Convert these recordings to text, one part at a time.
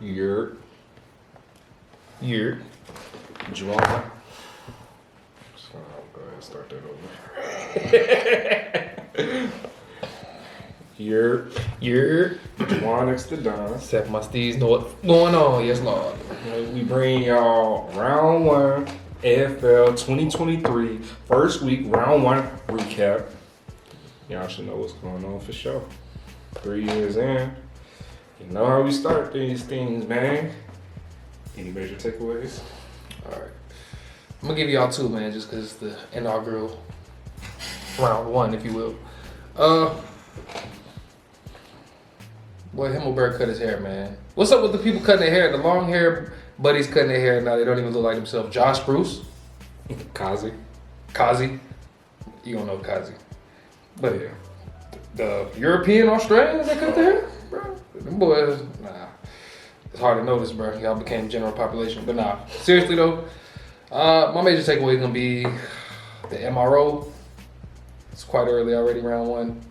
Yurt. Juwan. So I'll go ahead and start that over. Yurt. Juwan TheDon. Except my STEEZ know what's going on. Yes, Lord. We bring y'all round 1 AFL 2023 first week round 1 recap. Y'all should know what's going on for sure. 3 years in, you know how we start these things, man. Any major takeaways? All right. I'm going to give y'all 2, man, just because it's the inaugural round 1, if you will. Boy, Himmelberg cut his hair, man. What's up with the people cutting their hair? The long hair buddies cutting their hair now. They don't even look like themselves. Josh Bruce. Kazi. You don't know Kazi. But yeah. The European Australians that cut their hair? Bro, them boys, nah. It's hard to notice, bro. Y'all became general population. But nah, seriously though, my major takeaway is going to be the MRO. It's quite early already, round 1.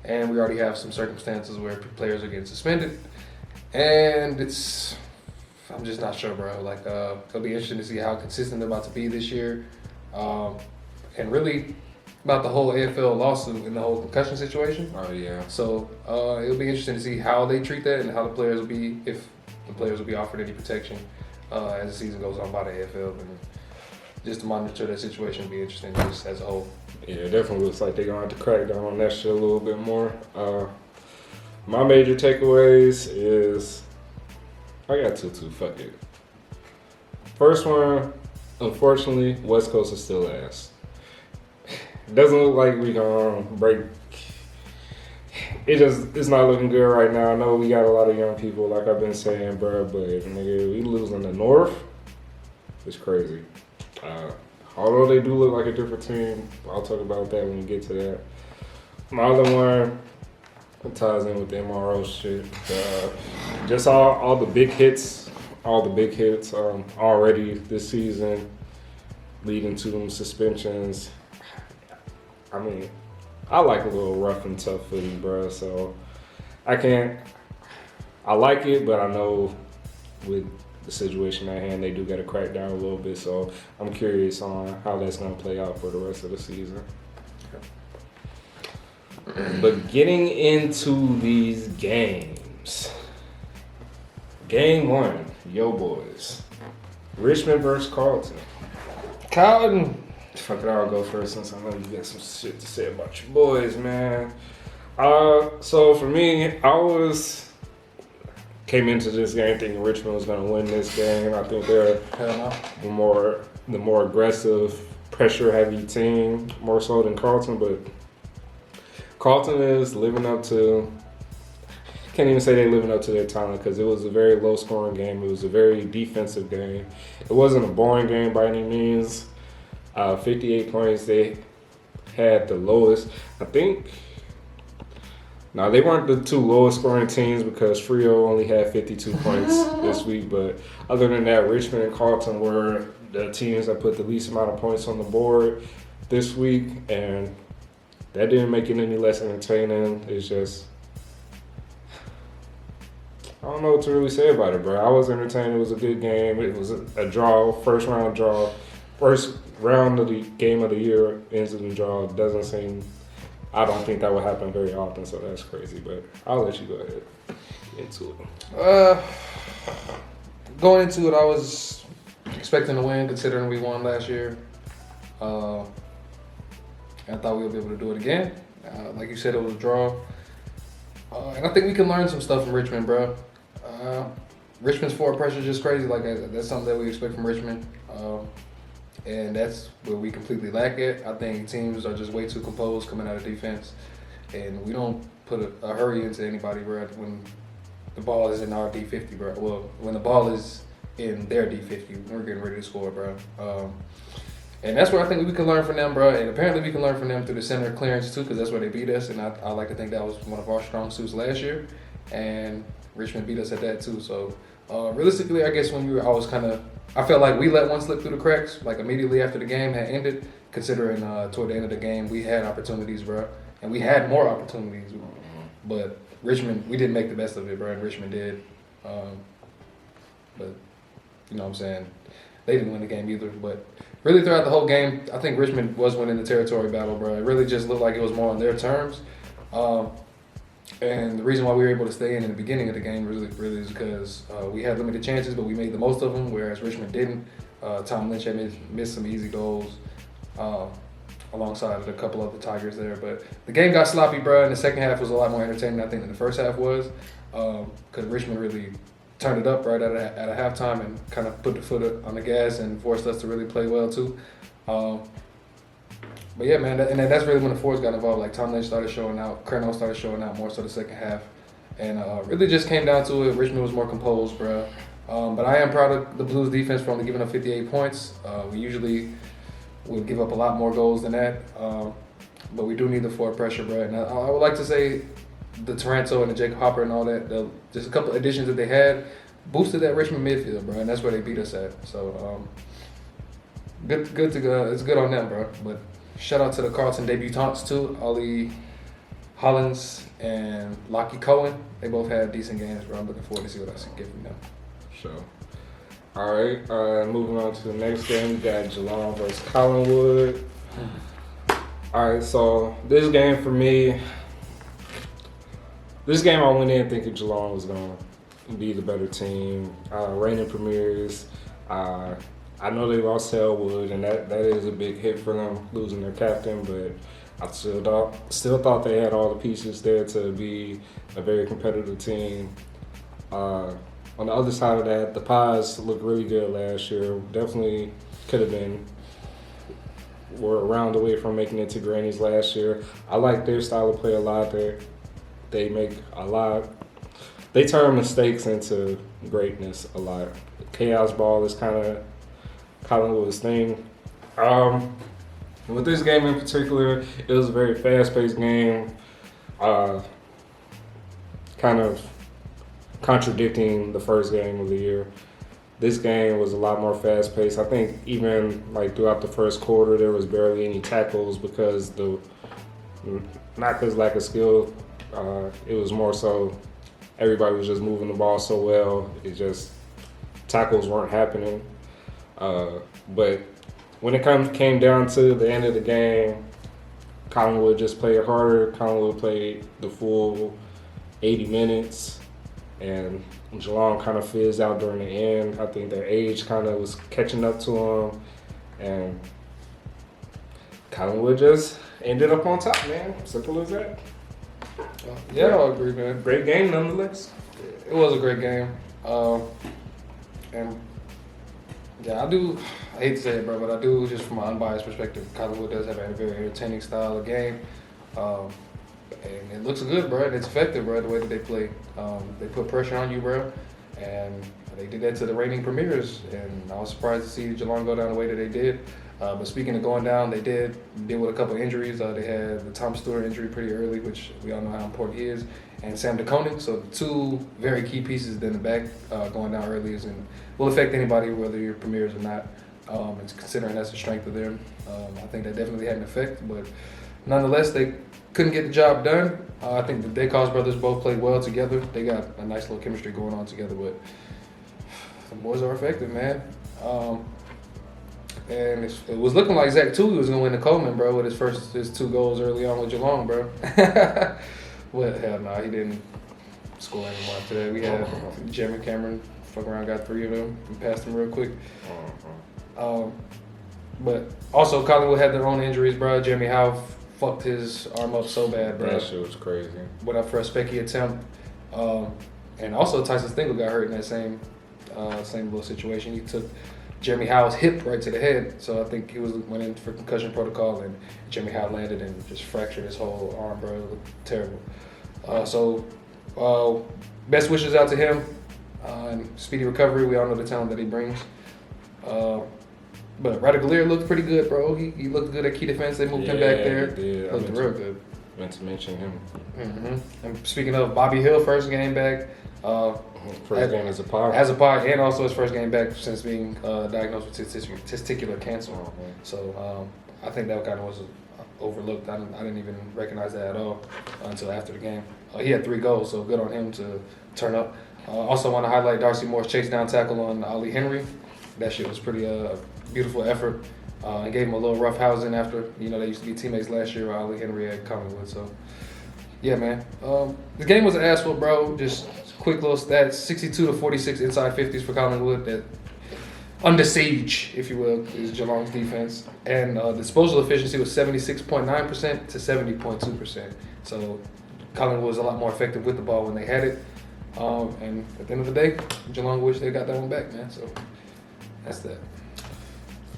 And we already have some circumstances where players are getting suspended. And I'm just not sure, bro. Like, it'll be interesting to see how consistent they're about to be this year. And really about the whole AFL lawsuit and the whole concussion situation. Oh, yeah. So it'll be interesting to see how they treat that and how the players will be, if the players will be offered any protection as the season goes on by the AFL. And just to monitor that situation will be interesting just as a whole. Yeah, it definitely looks like they're going to have to crack down on that shit a little bit more. My major takeaways is, I got 2, fuck it. First one, unfortunately, West Coast is still ass. It doesn't look like we gonna break. It's not looking good right now. I know we got a lot of young people, like I've been saying, bro, but nigga, we losing the North. It's crazy. Although they do look like a different team, I'll talk about that when we get to that. My other one, it ties in with the MRO shit. Just all the big hits, already this season, leading to them suspensions. I mean, I like a little rough and tough footy, bro. So I like it, but I know with the situation at hand, they do got to crack down a little bit. So I'm curious on how that's going to play out for the rest of the season. But getting into these games, game 1, yo boys, Richmond versus Carlton. Fuck it, I'll go first since I know you got some shit to say about your boys, man. So for me, came into this game thinking Richmond was going to win this game. I think they're the more aggressive, pressure-heavy team, more so than Carlton. But Carlton is living up to. Can't even say they're living up to their talent because it was a very low-scoring game. It was a very defensive game. It wasn't a boring game by any means. 58 points. They had the lowest. I think. Now, they weren't the 2 lowest scoring teams because Frio only had 52 points this week. But other than that, Richmond and Carlton were the teams that put the least amount of points on the board this week. And that didn't make it any less entertaining. It's just, I don't know what to really say about it, bro. I was entertained. It was a good game. It was a draw, first round draw. First round of the game of the year ends in a draw. Doesn't seem... I don't think that would happen very often, so that's crazy. But I'll let you go ahead into it. Going into it, I was expecting to win, considering we won last year. I thought we would be able to do it again. Like you said, it was a draw. And I think we can learn some stuff from Richmond, bro. Richmond's forward pressure is just crazy. Like, that's something that we expect from Richmond. And that's where we completely lack it. I think teams are just way too composed coming out of defense. And we don't put a hurry into anybody, bro, when the ball is in our D50, bro. Well, when the ball is in their D50, we're getting ready to score, bro. And that's where I think we can learn from them, bro. And apparently we can learn from them through the center clearance, too, because that's where they beat us. And I like to think that was one of our strong suits last year. And Richmond beat us at that, too. So, realistically, I guess I felt like we let one slip through the cracks, like immediately after the game had ended, considering toward the end of the game we had opportunities, bro. And we had more opportunities. But Richmond, we didn't make the best of it, bro, and Richmond did. but you know what I'm saying, they didn't win the game either. But really throughout the whole game, I think Richmond was winning the territory battle, bro. It really just looked like it was more on their terms. And the reason why we were able to stay in the beginning of the game really is because we had limited chances, but we made the most of them, whereas Richmond didn't. Tom Lynch had missed some easy goals alongside a couple of the Tigers there. But the game got sloppy, bro, and the second half was a lot more entertaining, I think, than the first half was, because Richmond really turned it up right at a halftime and kind of put the foot on the gas and forced us to really play well, too. But yeah, man, and that's really when the forwards got involved. Like, Tom Lynch started showing out, Kerno started showing out more so the second half. And really just came down to it. Richmond was more composed, bro. But I am proud of the Blues defense for only giving up 58 points. We usually would give up a lot more goals than that. But we do need the forward pressure, bro. And I would like to say the Taranto and the Jacob Hopper and all that, just a couple additions that they had, boosted that Richmond midfield, bro. And that's where they beat us at. So good to go. It's good on them, bro. But shout out to the Carlton debutants too, Ollie Hollins and Lockie Cohen. They both had decent games, bro. I'm looking forward to see what I can get from them. Sure. All right, moving on to the next game, we got Geelong versus Collingwood. All right, so this game for me, I went in thinking Geelong was going to be the better team. Reigning premiers. I know they lost Elwood, and that is a big hit for them, losing their captain, but I still thought they had all the pieces there to be a very competitive team. On the other side of that, the Pies looked really good last year. Definitely were a round away from making it to Granny's last year. I like their style of play a lot. They turn mistakes into greatness a lot. Chaos ball is kind of Collingwood's thing. With this game in particular, it was a very fast-paced game, kind of contradicting the first game of the year. This game was a lot more fast-paced. I think even like throughout the first quarter, there was barely any tackles because not because lack of skill. It was more so everybody was just moving the ball so well. It just tackles weren't happening. But when it came down to the end of the game, Collingwood just played harder. Collingwood played the full 80 minutes, and Geelong kind of fizzed out during the end. I think their age kind of was catching up to them, and Collingwood just ended up on top, man. Simple as that. Yeah, I agree, man. Great game, nonetheless. It was a great game. And yeah, I hate to say it, bro, but I do, just from an unbiased perspective, Collingwood does have a very entertaining style of game. And it looks good, bro, and it's effective, bro, the way that they play. They put pressure on you, bro, and they did that to the reigning premiers, and I was surprised to see Geelong go down the way that they did. But speaking of going down, they did deal with a couple of injuries. They had the Tom Stewart injury pretty early, which we all know how important he is, and Sam DeConing. So two very key pieces in the back going down early will affect anybody, whether you're premiers or not. And considering that's the strength of them, I think that definitely had an effect. But nonetheless, they couldn't get the job done. I think the Dacos brothers both played well together. They got a nice little chemistry going on together, but the boys are effective, man. And it was looking like Zach Tooley was going to win the Coleman, bro, with his 2 goals early on with Geelong, bro. Well, hell no, he didn't score anymore today. We had Jeremy Cameron fuck around, got 3 of them, and passed them real quick. But also, Collingwood had their own injuries, bro. Jeremy Howe fucked his arm up so bad, bro. That shit was crazy. Went up for a specky attempt. And also, Tyson Stengel got hurt in that same little situation. He took Jeremy Howe's hip right to the head, so I think he went in for concussion protocol, and Jeremy Howe landed and just fractured his whole arm, bro. It looked terrible. So, best wishes out to him, and speedy recovery. We all know the talent that he brings. But Radagalier looked pretty good, bro. He looked good at key defense. They moved him back there. He did. Looked real good. Meant to mention him. Mm-hmm. And speaking of Bobby Hill, first game back. First game as a pod. And also his first game back since being diagnosed with testicular cancer. Mm-hmm. So I think that kind of was overlooked. I didn't even recognize that at all until after the game. He had 3 goals, so good on him to turn up. Also want to highlight Darcy Moore's chase down tackle on Ali Henry. That shit was pretty beautiful effort. And gave him a little rough housing after, they used to be teammates last year with Ali Henry at Collingwood. So, yeah, man. The game was an ass whoop, bro. Just quick little stats. 62-46 inside 50s for Collingwood. That under siege, if you will, is Geelong's defense. And disposal efficiency was 76.9% to 70.2%. So Collingwood was a lot more effective with the ball when they had it. And at the end of the day, Geelong wish they got that one back, man. So that's that.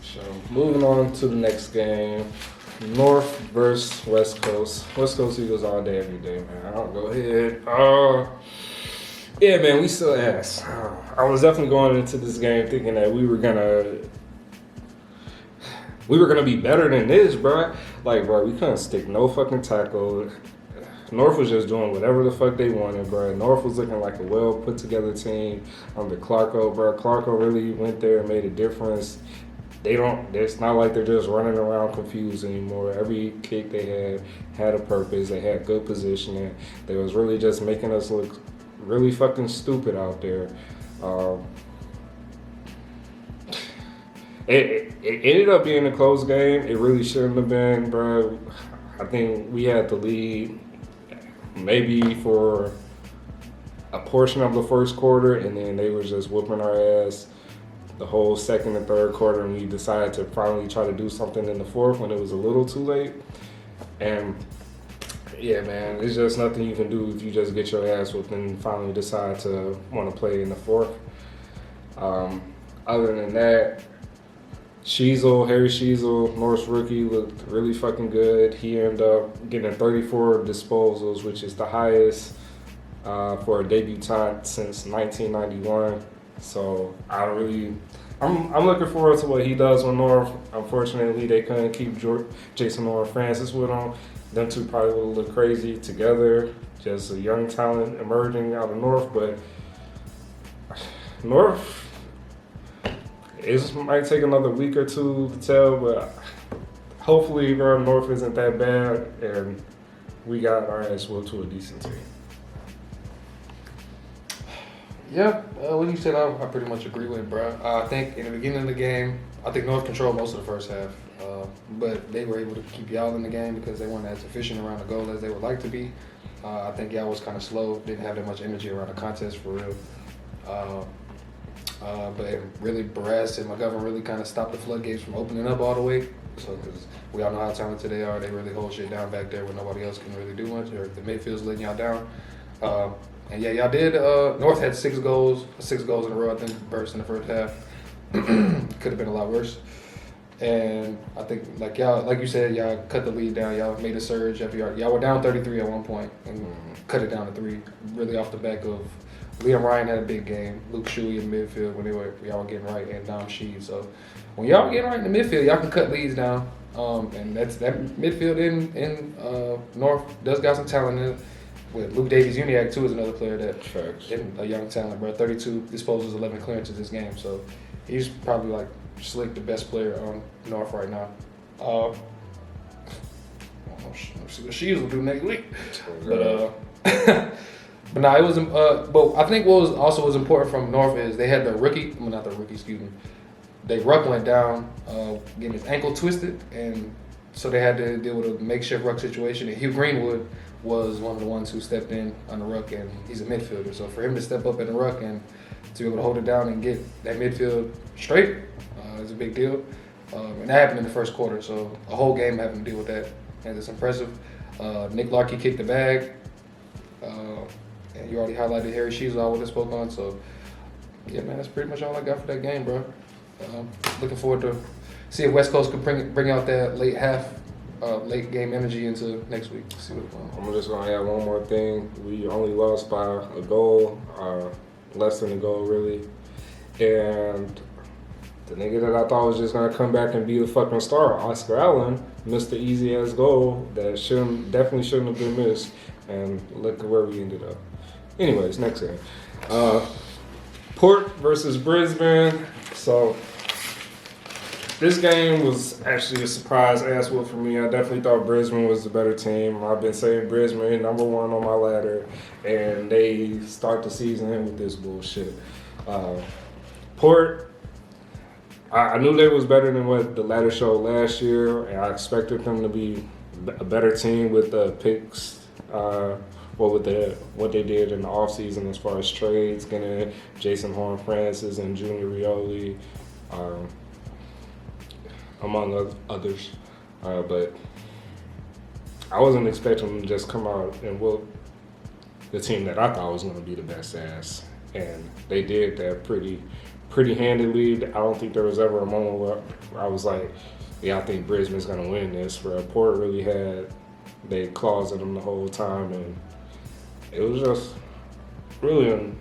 So moving on to the next game. North versus West Coast. West Coast Eagles all day, every day, man. I'll go ahead. Yeah, man, we still ass. I was definitely going into this game thinking that we were gonna be better than this, bro. Like, bro, we couldn't stick no fucking tackle. North was just doing whatever the fuck they wanted, bro. North was looking like a well put together team under Clarko, bro. Clarko really went there and made a difference. It's not like they're just running around confused anymore. Every kick they had a purpose. They had good positioning. They was really just making us look really fucking stupid out there. It ended up being a close game. It really shouldn't have been, bro. I think we had the lead maybe for a portion of the first quarter, and then they were just whooping our ass the whole second and third quarter, and we decided to finally try to do something in the fourth when it was a little too late. And yeah, man, it's just nothing you can do if you just get your ass whooped and finally decide to want to play in the fourth. Other than that, Harry Sheasel, North's rookie, looked really fucking good. He ended up getting 34 disposals, which is the highest for a debutant since 1991. So I'm looking forward to what he does with North. Unfortunately, they couldn't keep Jason Francis with him. Them two probably would look crazy together. Just a young talent emerging out of North, but North. It might take another week or two to tell, but hopefully North isn't that bad, and we got our ass whooped to a decent team. Yeah, what you said, I pretty much agree with, bro. I think in the beginning of the game, I think North controlled most of the first half, but they were able to keep y'all in the game because they weren't as efficient around the goal as they would like to be. I think y'all was kind of slow, didn't have that much energy around the contest for real. But it really, Barras and McGovern really kind of stopped the floodgates from opening up all the way. So, because we all know how talented they are, they really hold shit down back there when nobody else can really do much, or the midfield's letting y'all down. And yeah, y'all did. North had 6 goals in a row, I think, burst in the first half. Could have been a lot worse. And I think, like you said, y'all cut the lead down. Y'all made a surge after y'all were down 33 at one point and cut it down to 3, really off the back of Liam Ryan had a big game. Luke Shuey in the midfield when y'all were getting right, and Dom Sheed. So when y'all getting right in the midfield, y'all can cut leads down. And that midfield in North does got some talent in it. With Luke Davies-Uniacke too is another player that a young talent, bro. 32 disposals, 11 clearances this game. So he's probably like slick the best player on North right now. I don't know, see what Shees will do next week. But no, it was. But I think what was important from North is they had their rookie. Well, not their rookie, excuse me. Their ruck went down, getting his ankle twisted, and so they had to deal with a makeshift ruck situation. And Hugh Greenwood was one of the ones who stepped in on the ruck, and he's a midfielder. So for him to step up in the ruck and to be able to hold it down and get that midfield straight is a big deal. And that happened in the first quarter. So a whole game having to deal with that, and it's impressive. Nick Larkey kicked the bag. And you already highlighted Harry Shees, all what I spoke on. So, yeah, man, that's pretty much all I got for that game, bro. Looking forward to see if West Coast can bring out that late game energy into next week. See what's going on. I'm just going to add one more thing. We only lost by a goal, less than a goal, really. And the nigga that I thought was just going to come back and be the fucking star, Oscar Allen, missed the easy-ass goal that definitely shouldn't have been missed. And look at where we ended up. Anyways, next game. Port versus Brisbane. So this game was actually a surprise ass whoop for me. I definitely thought Brisbane was the better team. I've been saying Brisbane number 1 on my ladder. and they start the season with this bullshit. Port, I knew they was better than what the ladder showed last year, and I expected them to be a better team with the picks. With what they did in the offseason as far as trades, getting Jason Horn-Francis and Junior Rioli, among others. But I wasn't expecting them to just come out and whoop the team that I thought was going to be the best ass. And they did that pretty handily. I don't think there was ever a moment where I was like, yeah, I think Brisbane's going to win this. Where Port really had their claws in them the whole time. And it was just really an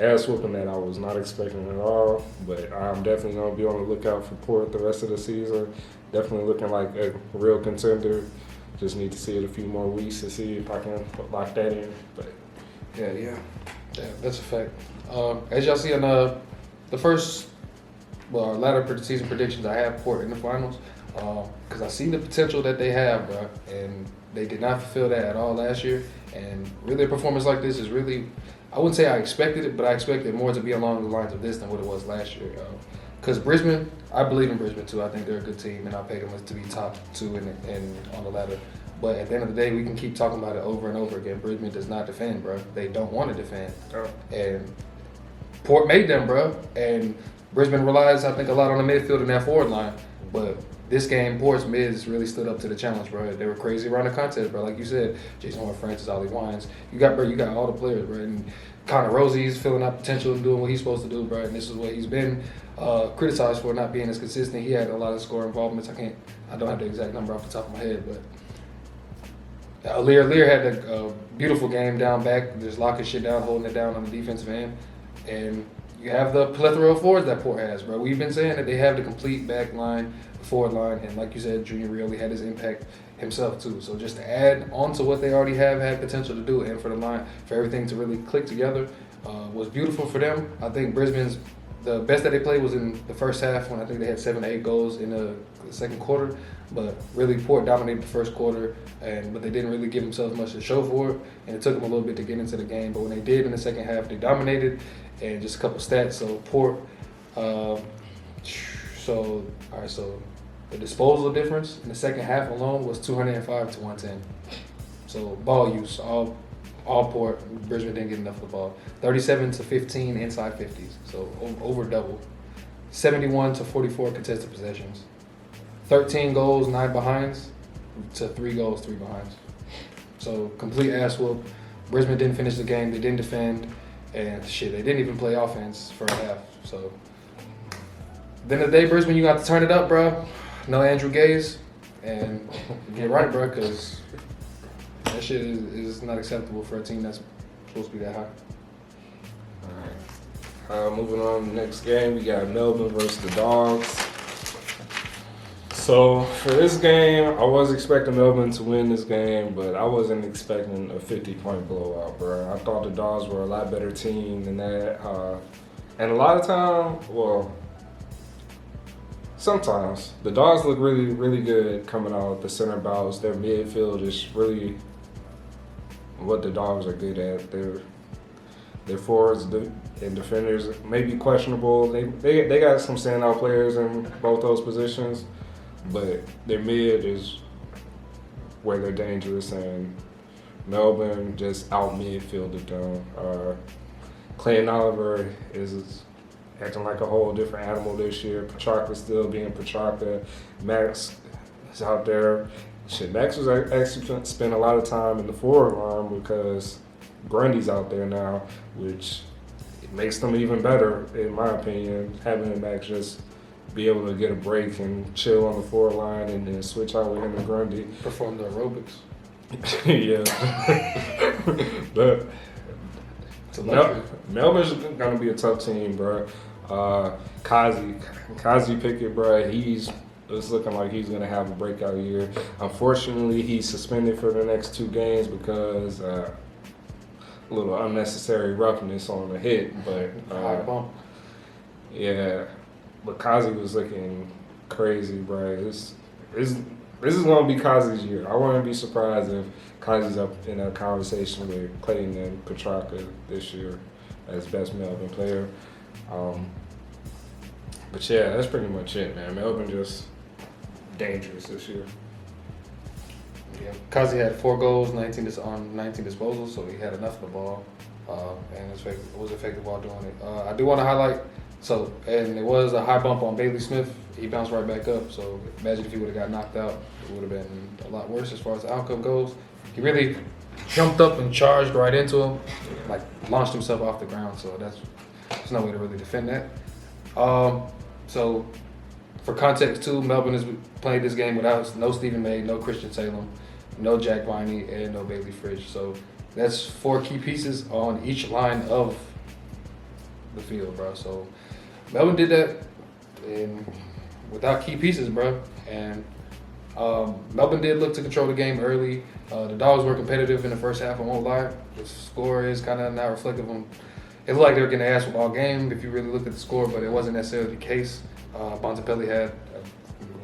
ass whooping that I was not expecting at all. But I'm definitely going to be on the lookout for Port the rest of the season. Definitely looking like a real contender. Just need to see it a few more weeks to see if I can lock that in. But yeah, that's a fact. As y'all see on the first, latter season predictions, I have Port in the finals because I see the potential that they have, bro, and they did not fulfill that at all last year. And really, a performance like this is really, I wouldn't say I expected it, but I expected more to be along the lines of this than what it was last year. Because Brisbane, I believe in Brisbane too. I think they're a good team, and I pick them to be top two in on the ladder. But at the end of the day, we can keep talking about it over and over again. Brisbane does not defend, bro. They don't want to defend. Oh. And Port made them, bro. And Brisbane relies, I think, a lot on the midfield and that forward line. But this game, Port's mids really stood up to the challenge, bro. They were crazy around the contest, bro. Like you said, Jason Horn-Francis, Ollie Wines. You got all the players, bro. And Connor Rosie's filling out potential and doing what he's supposed to do, bro. And this is what he's been criticized for, not being as consistent. He had a lot of score involvements. I don't have the exact number off the top of my head, but Lear had a beautiful game down back, just locking shit down, holding it down on the defensive end. And you have the plethora of forwards that Port has, bro. We've been saying that they have the complete back line, forward line, and like you said, Junior Rioli had his impact himself too. So just to add on to what they already had potential to do, and for the line, for everything to really click together, was beautiful for them. I think Brisbane's, the best that they played was in the first half when I think they had 7 to 8 goals in the second quarter. But really, Port dominated the first quarter, but they didn't really give themselves much to show for it, and it took them a little bit to get into the game. But when they did in the second half, they dominated. And just a couple stats. So Port, so the disposal difference in the second half alone was 205 to 110. So ball use, all Port, Brisbane didn't get enough of the ball. 37 to 15 inside 50s, so over double. 71 to 44 contested possessions. 13 goals, 9 behinds to 3 goals, 3 behinds. So complete ass whoop. Brisbane didn't finish the game. They didn't defend. And shit, they didn't even play offense for a half. So, then the day, Brisbane, you got to turn it up, bro. No Andrew Gaze. And get right, bro, because that shit is not acceptable for a team that's supposed to be that high. All right. Moving on to the next game, we got Melbourne versus the Dogs. So, for this game, I was expecting Melbourne to win this game, but I wasn't expecting a 50-point blowout, bro. I thought the Dogs were a lot better team than that. And a lot of time, sometimes, the Dogs look really, really good coming out the center bouts. Their midfield is really what the Dogs are good at. Their forwards and defenders may be questionable. They got some standout players in both those positions. But their mid is where they're dangerous, and Melbourne just out midfielded them. Clayton Oliver is acting like a whole different animal this year. Petrarca still being Petrarca. Max is out there. Max was actually spent a lot of time in the forward line because Grundy's out there now, which it makes them even better, in my opinion, having Max just be able to get a break and chill on the forward line and then switch out with him and Grundy. Perform the aerobics. Yeah. But Melbourne's going to be a tough team, bro. Kazi Pickett, bro, it's looking like he's going to have a breakout year. Unfortunately, he's suspended for the next 2 games because a little unnecessary roughness on the hit. But high bump. Yeah. But Kazi was looking crazy, bro. This is going to be Kazi's year. I wouldn't be surprised if Kazi's up in a conversation with Clayton and Petrarca this year as best Melbourne player. But yeah, that's pretty much it, man. Melbourne just dangerous this year. Yeah, Kazi had 4 goals, 19 disposals, so he had enough of the ball, and was effective while doing it. I do want to highlight, and it was a high bump on Bailey Smith. He bounced right back up, so imagine if he would have got knocked out, it would have been a lot worse as far as the outcome goes. He really jumped up and charged right into him, like launched himself off the ground, so there's no way to really defend that. So for context too, Melbourne has played this game without no Stephen May, no Christian Salem, no Jack Viney, and no Bailey Fridge. So that's 4 key pieces on each line of the field, bro. So Melbourne did that and without key pieces, bro. And Melbourne did look to control the game early. The Dogs were competitive in the first half, I won't lie. The score is kind of not reflective on. It looked like they were getting their ass all game if you really look at the score, but it wasn't necessarily the case. Bontempelli had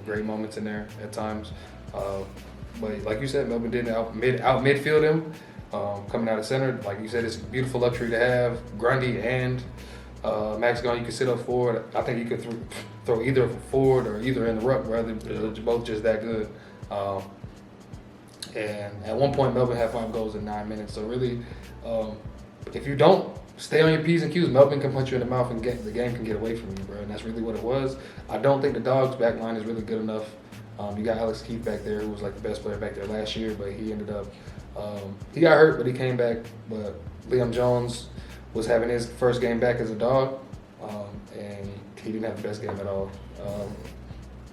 great moments in there at times. But like you said, Melbourne didn't out midfield him. Coming out of center, like you said, it's a beautiful luxury to have. Grundy and Max Gunn, you can sit up forward. I think you could throw either forward or either in the ruck, rather. They're both just that good. And at one point, Melbourne had 5 goals in 9 minutes. So really, if you don't stay on your P's and Q's, Melbourne can punch you in the mouth and the game can get away from you, bro. And that's really what it was. I don't think the Dogs' back line is really good enough. You got Alex Keith back there, who was like the best player back there last year, but he ended up, he got hurt, but he came back. But Liam Jones was having his first game back as a Dog, and he didn't have the best game at all.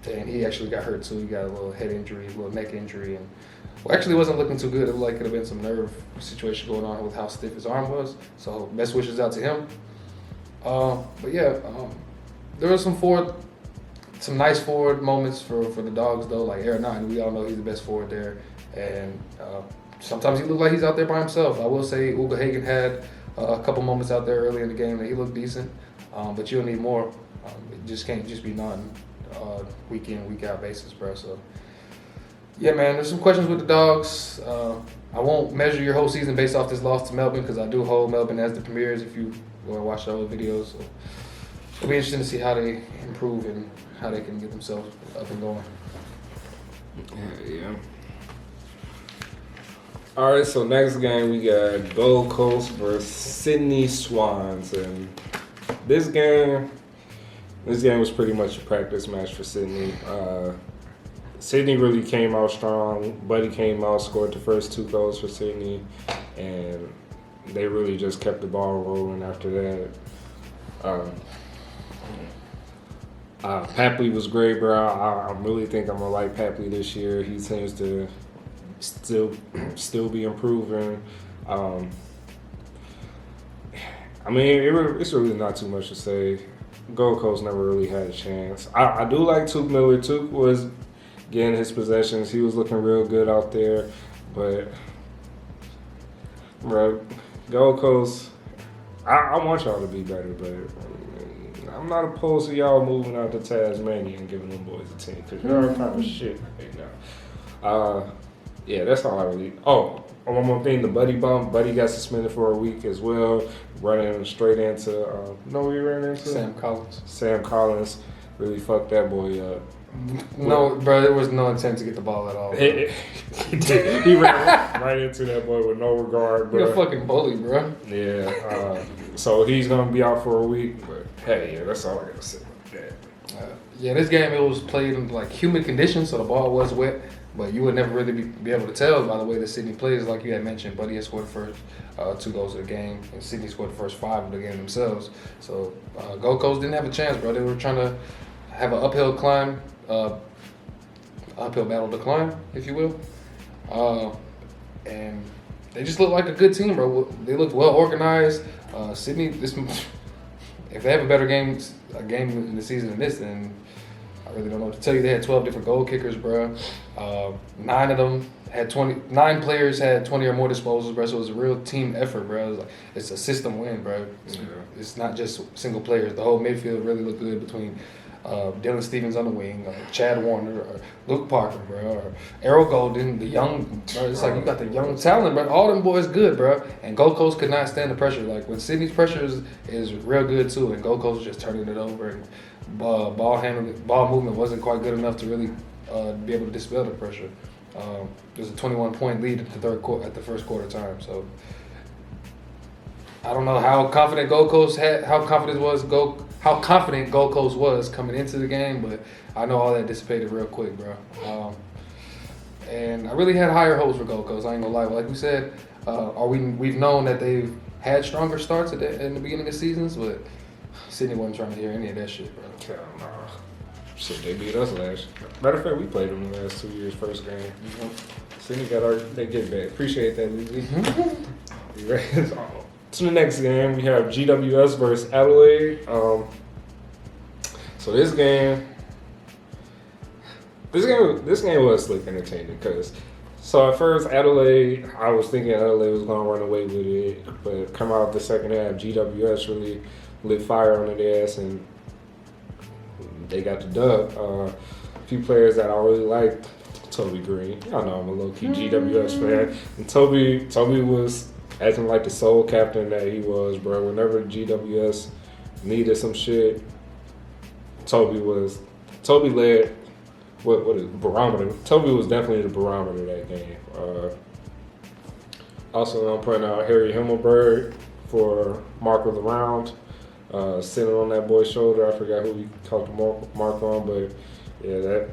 And he actually got hurt too. He got a little head injury, a little neck injury, and actually wasn't looking too good. It looked like it could have been some nerve situation going on with how stiff his arm was. So best wishes out to him. But yeah, there was some nice forward moments for the Dogs though. Like Aaron Nine, we all know he's the best forward there, and sometimes he looked like he's out there by himself. I will say Ugo Hagen had a couple moments out there early in the game that he looked decent, but you'll need more. It just can't just be nothing week in, week out basis, bro. So yeah, man, there's some questions with the Dogs. I won't measure your whole season based off this loss to Melbourne because I do hold Melbourne as the premiers if you want to watch the other videos. So it'll be interesting to see how they improve and how they can get themselves up and going. Yeah. All right, so next game we got Gold Coast versus Sydney Swans, and this game was pretty much a practice match for Sydney. Sydney really came out strong. Buddy came out, scored the first 2 goals for Sydney, and they really just kept the ball rolling after that. Papley was great, bro. I really think I'm gonna like Papley this year. He seems to still be improving. I mean, it's really not too much to say. Gold Coast never really had a chance. I do like Took Miller. Took was getting his possessions. He was looking real good out there. But, bro, Gold Coast, I want y'all to be better, but I'm not opposed to y'all moving out to Tasmania and giving them boys a team because y'all kind of shit right now. Yeah, that's all I really. Oh, one more thing, the Buddy bump. Buddy got suspended for a week as well, running straight into, who he ran into? Sam Collins really fucked that boy up. No, bro, there was no intent to get the ball at all. He did. He ran right into that boy with no regard, bro. You're a fucking bully, bro. Yeah, so he's going to be out for a week, but hey, yeah, that's all I got to say about that. Yeah, this game, it was played in like humid conditions, so the ball was wet. But you would never really be able to tell by the way that Sydney plays. Like you had mentioned, Buddy had scored the first 2 goals of the game, and Sydney scored the first 5 of the game themselves. So Gold Coast didn't have a chance, bro. They were trying to have an uphill climb, uphill battle to climb, if you will. And they just looked like a good team, bro. They looked well organized. Sydney, if they have a better game in the season than this, then I really don't know what to tell you. They had 12 different goal kickers, bro. 9 of them had 20. 9 players had 20 or more disposals, bro. So it was a real team effort, bro. It's a system win, bro. It's not just single players. The whole midfield really looked good between Dylan Stevens on the wing, Chad Warner, or Luke Parker, bro, or Errol Golden, the young, bro. It's like you got the young talent, bro. All them boys good, bro. And Gold Coast could not stand the pressure. Like when Sydney's pressure is real good too, and Gold Coast was just turning it over, and ball movement wasn't quite good enough to really be able to dispel the pressure. There's a 21-point lead at the first quarter time, so. I don't know how confident Gold Coast was coming into the game, but I know all that dissipated real quick, bro. And I really had higher hopes for Gold Coast. I ain't gonna lie. Like we said, we've known that they've had stronger starts in the beginning of seasons, but Sydney wasn't trying to hear any of that shit, bro. Hell no. Shit, they beat us last year. Matter of fact, we played them the last 2 years, first game. Mm-hmm. Sydney they get back. Appreciate that, Lizzie. You ready? To the next game, we have GWS versus Adelaide. So this game was slick entertaining because at first Adelaide, I was thinking Adelaide was gonna run away with it, but come out the second half, GWS really lit fire on their ass and they got the dub. A few players that I really liked, Toby Green. Y'all know I'm a low-key GWS fan, and Toby was acting like the sole captain that he was, bro. Whenever GWS needed some shit, Toby led. What is barometer? Toby was definitely the barometer of that game. Also, I'm pointing out Harry Himmelberg for Mark of the Round, sitting on that boy's shoulder. I forgot who he caught the mark on, but yeah,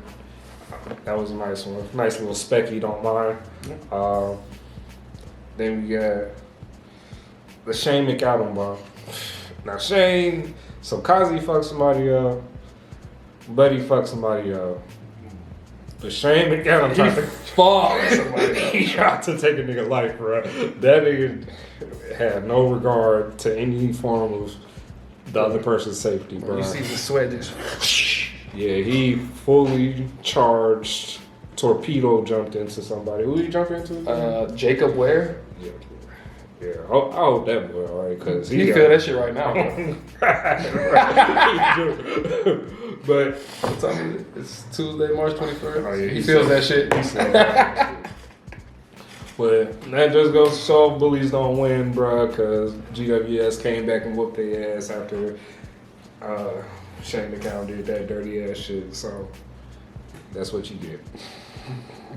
that was a nice one. Nice little specky, don't mind. Then we got the Shane McAdam bro. Now Shane, so Kazi fucked somebody up, Buddy fucked somebody up. But Shane McAdam tried to fall somebody. He tried to take a nigga life, bro. That nigga had no regard to any form of the other person's safety, bro. You see the sweat just. Yeah, he fully charged, torpedo jumped into somebody. Who did he jump into? Jacob Ware. Yeah. I hope that boy alright, cause he feel that shit right now. But it's Tuesday, March 21st. Oh, yeah, he feels that shit. But that just goes to show bullies don't win, bro. Cause GWS came back and whooped their ass after Shane McCown did that dirty ass shit. So that's what you get.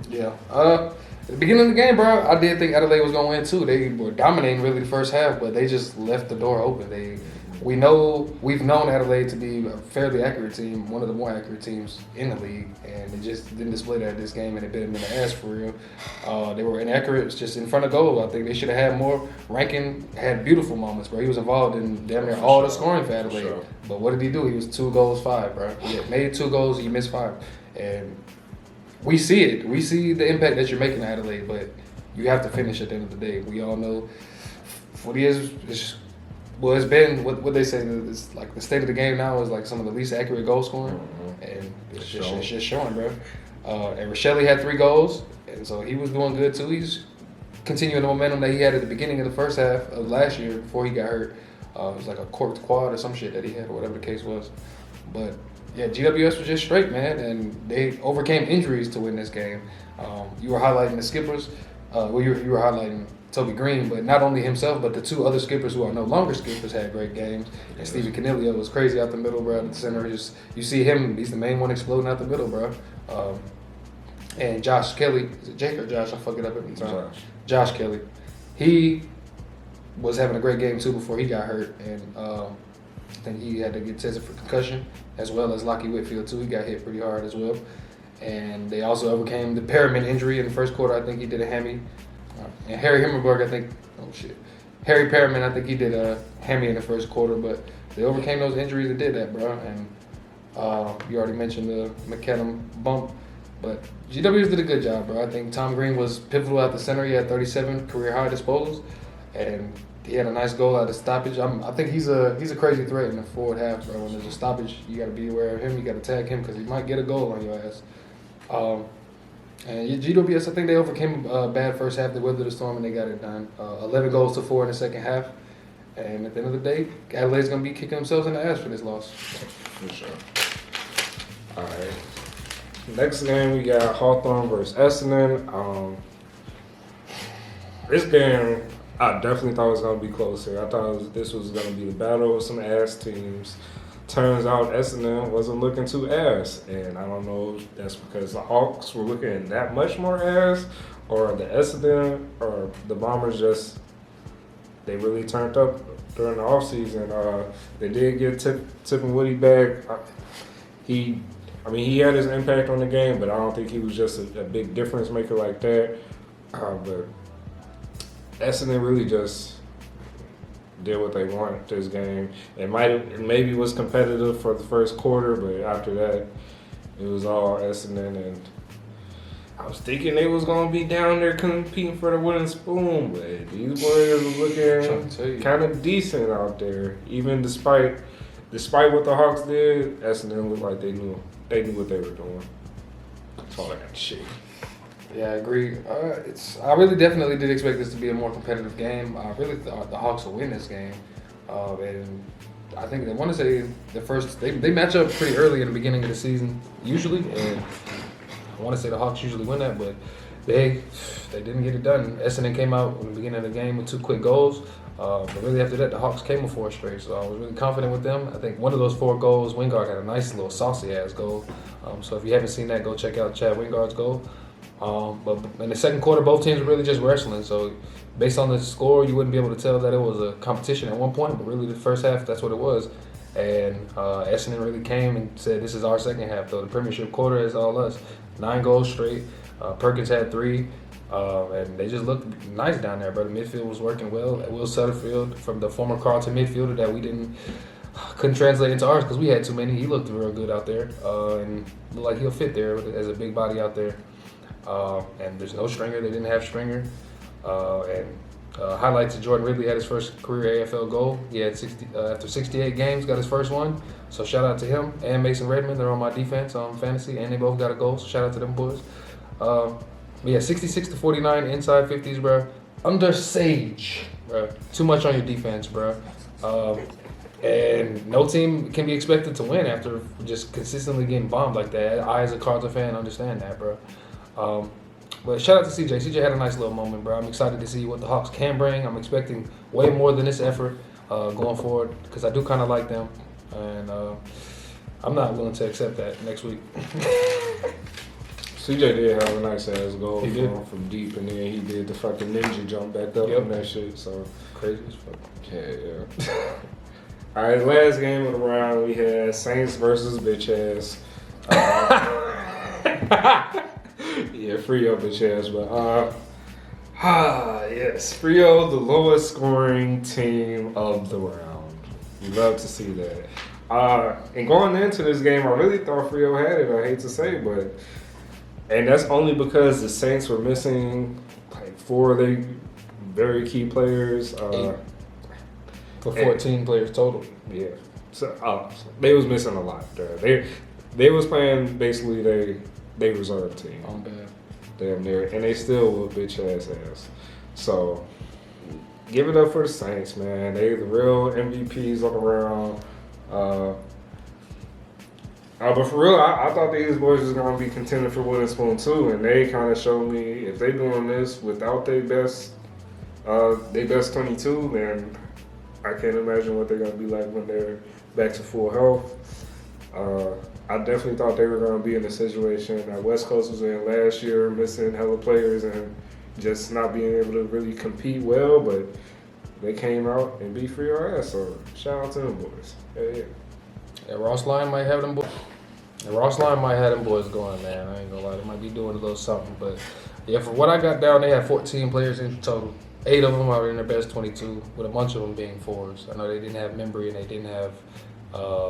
Yeah. At the beginning of the game, bro, I did think Adelaide was gonna win too. They were dominating really the first half, but they just left the door open. We've known Adelaide to be a fairly accurate team, one of the more accurate teams in the league, and they just didn't display that this game, and it bit them in the ass for real. They were inaccurate, just in front of goal. I think they should have had more. Rankin had beautiful moments, bro. He was involved in damn near all the scoring for Adelaide. Sure. But what did he do? He was 2 goals, 5, bro. He had made 2 goals, he missed 5, and we see it. We see the impact that you're making at Adelaide, but you have to finish at the end of the day. We all know footy it's been what they say. It's like the state of the game now is like some of the least accurate goal scoring, and it's just showing, bro. And Rochelle had 3 goals, and so he was doing good too. He's continuing the momentum that he had at the beginning of the first half of last year before he got hurt. It was like a corked quad or some shit that he had, or whatever the case was. But yeah, GWS was just straight, man, and they overcame injuries to win this game. You were highlighting the skippers. You were highlighting Toby Green, but not only himself, but the 2 other skippers who are no longer skippers had great games. And Stephen Canelio was crazy out the middle, bro. At the center, you see him; he's the main one exploding out the middle, bro. And Josh Kelly, is it Jake or Josh? I fuck it up every time. Josh Kelly, he was having a great game too before he got hurt, and I think he had to get tested for concussion, as well as Lockie Whitfield too. He got hit pretty hard as well. And they also overcame the Perriman injury in the first quarter. I think he did a hammy. And Harry Himmelberg, Harry Perriman, I think he did a hammy in the first quarter. But they overcame those injuries and did that, bro. And you already mentioned the McAdam bump. But GWS did a good job, bro. I think Tom Green was pivotal at the center. He had 37 career-high disposals. And he had a nice goal out of stoppage. I think he's a crazy threat in the forward half, bro. When there's a stoppage, you got to be aware of him. You got to tag him because he might get a goal on your ass. And GWS, I think they overcame a bad first half. They weathered the storm and they got it done. 11 goals to 4 in the second half. And at the end of the day, Adelaide's going to be kicking themselves in the ass for this loss. For sure. All right. Next game, we got Hawthorne versus Essendon. This game, I definitely thought it was going to be closer. I thought this was going to be the battle of some ass teams. Turns out Essendon wasn't looking too ass. And I don't know if that's because the Hawks were looking that much more ass, or the Essendon or the Bombers just, they really turned up during the offseason. They did get Tippin Woody back. He had his impact on the game, but I don't think he was just a big difference maker like that. But Essendon really just did what they wanted this game. It maybe was competitive for the first quarter, but after that, it was all Essendon. And I was thinking they was gonna be down there competing for the wooden spoon, but these boys were looking kind of decent out there. Even despite what the Hawks did, Essendon looked like they knew what they were doing. That's all I got to say. Yeah, I agree. I really definitely did expect this to be a more competitive game. I really thought the Hawks would win this game. And I think they want to say they match up pretty early in the beginning of the season, usually. And I want to say the Hawks usually win that, but they didn't get it done. Essendon came out in the beginning of the game with 2 quick goals. But really after that, the Hawks came with 4 straight, so I was really confident with them. I think one of those 4 goals, Wingard had a nice little saucy-ass goal. So if you haven't seen that, go check out Chad Wingard's goal. But in the second quarter, both teams were really just wrestling. So based on the score, you wouldn't be able to tell that it was a competition at one point, but really the first half, that's what it was. And Essendon really came and said, this is our second half, though. The Premiership quarter is all us. 9 goals straight. Perkins had 3. And they just looked nice down there, bro. The midfield was working well. Will Sutterfield, from the former Carlton midfielder that we couldn't translate into ours because we had too many. He looked real good out there, and looked like he'll fit there as a big body out there. And there's no Stringer. They didn't have Stringer. Highlight to Jordan Ridley had his first career AFL goal. He had after 68 games, got his first one. So shout out to him and Mason Redmond. They're on my defense on fantasy, and they both got a goal. So shout out to them boys. But yeah, 66-49 inside 50s, bro. Under Sage, bro. Too much on your defense, bro. And no team can be expected to win after just consistently getting bombed like that. I, as a Carlton fan, understand that, bro. But shout out to CJ. CJ had a nice little moment, bro. I'm excited to see what the Hawks can bring. I'm expecting way more than this effort going forward because I do kind of like them. And I'm not willing to accept that next week. CJ did have a nice ass goal from deep, and then he did the fucking ninja jump back up and that shit. So crazy as fuck. Yeah. All right, last game of the round we had Saints versus bitch ass. Yeah, Frio bitch ass, but yes, Frio, the lowest scoring team of the round. You love to see that. And going into this game, I really thought Frio had it. I hate to say, but. And that's only because the Saints were missing like 4 of their very key players. 8. For 14 players total. Yeah. So they was missing a lot there. They was playing basically they reserve team. I'm bad. Damn near. And they still whoop bitch ass. So give it up for the Saints, man. They the real MVPs on the round. But for real, I thought these boys was gonna be contending for wooden spoon too, and they kind of showed me if they doing this without their best 22, then I can't imagine what they're gonna be like when they're back to full health. I definitely thought they were gonna be in the situation that West Coast was in last year, missing hella players and just not being able to really compete well, but they came out and beat Frio ass. So shout out to them boys. Yeah. Yeah, Ross Lyon might have them boys. Ross Lyon might have them boys going, man. I ain't gonna lie, they might be doing a little something. But yeah, for what I got down, they had 14 players in total. 8 of them are in their best 22, with a bunch of them being 4s. I know they didn't have Membry and they didn't have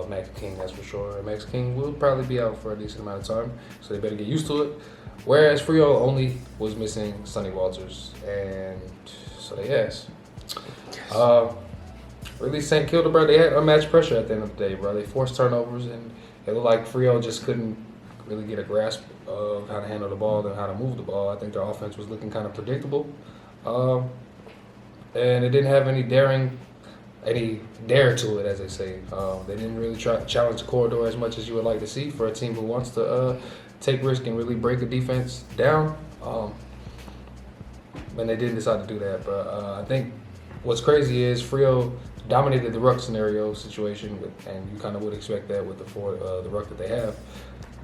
Max King, that's for sure. Max King will probably be out for a decent amount of time, so they better get used to it. Whereas Frio only was missing Sonny Walters, and so they asked. Really, St. Kilda, bro, they had unmatched pressure at the end of the day, bro. They forced turnovers, and it looked like Frio just couldn't really get a grasp of how to handle the ball and how to move the ball. I think their offense was looking kind of predictable. And it didn't have any daring any dare to it, as they say. They didn't really try to challenge the corridor as much as you would like to see for a team who wants to take risk and really break a defense down. And they didn't decide to do that. But I think what's crazy is Frio dominated the ruck scenario situation, and you kind of would expect that with the ruck that they have.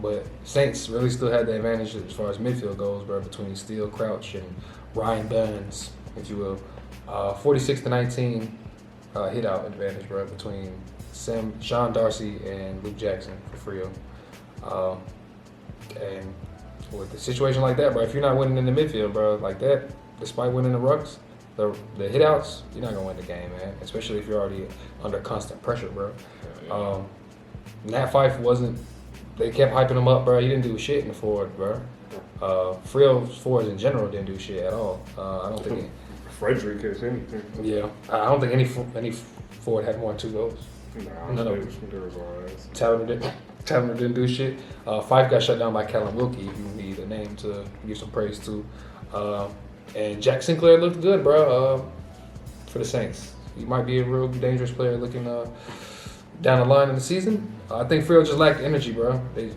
But Saints really still had the advantage as far as midfield goes, bro, between Steele, Crouch, and Ryan Dunns, if you will. 46-19 hit out advantage, bro, between Sean Darcy and Luke Jackson for Frio. And with a situation like that, bro, if you're not winning in the midfield, bro, like that, despite winning the rucks, the hit outs, you're not gonna win the game, man. Especially if you're already under constant pressure, bro. Nat Fife wasn't. They kept hyping him up, bro. He didn't do shit in the forward, bro. Frio's forwards in general didn't do shit at all. I don't think. Frederick has anything. Yeah, I don't think any forward had more than 2 goals. No. There was all that. Taverner didn't do shit. Fife got shut down by Callum Wilkie, if you need a name to give some praise to. And Jack Sinclair looked good, bro, for the Saints. He might be a real dangerous player looking down the line in the season. I think Frio just lacked energy, bro. They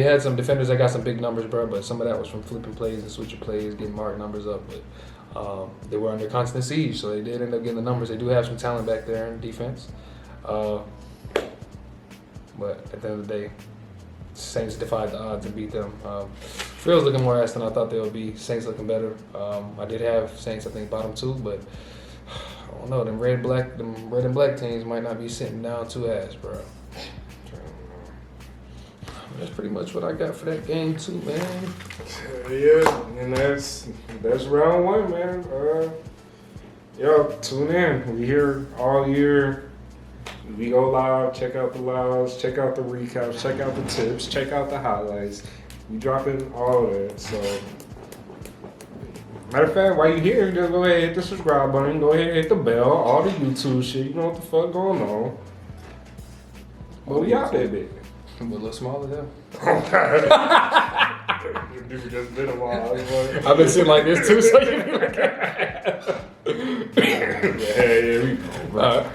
had some defenders that got some big numbers, bro, but some of that was from flipping plays and switching plays, getting marked numbers up. But they were under constant siege, so they did end up getting the numbers. They do have some talent back there in defense. But at the end of the day, Saints defied the odds and beat them. Frio's looking more ass than I thought they would be. Saints looking better. I did have Saints, I think, bottom 2, but I don't know. Them red and black teams might not be sitting down too ass, bro. That's pretty much what I got for that game too, man. Yeah, and that's round 1, man. Yo, tune in. We here all year. We go live, check out the lives, check out the recaps, check out the tips, check out the highlights. We dropping all that. So, matter of fact, while you here, just go ahead, hit the subscribe button, go ahead, hit the bell, all the YouTube shit. You know what the fuck going on. But we out there, bitch. I'm a little smaller there. Dude, just been a while. I've been sitting like this too, so you be like, yeah, we go, bro.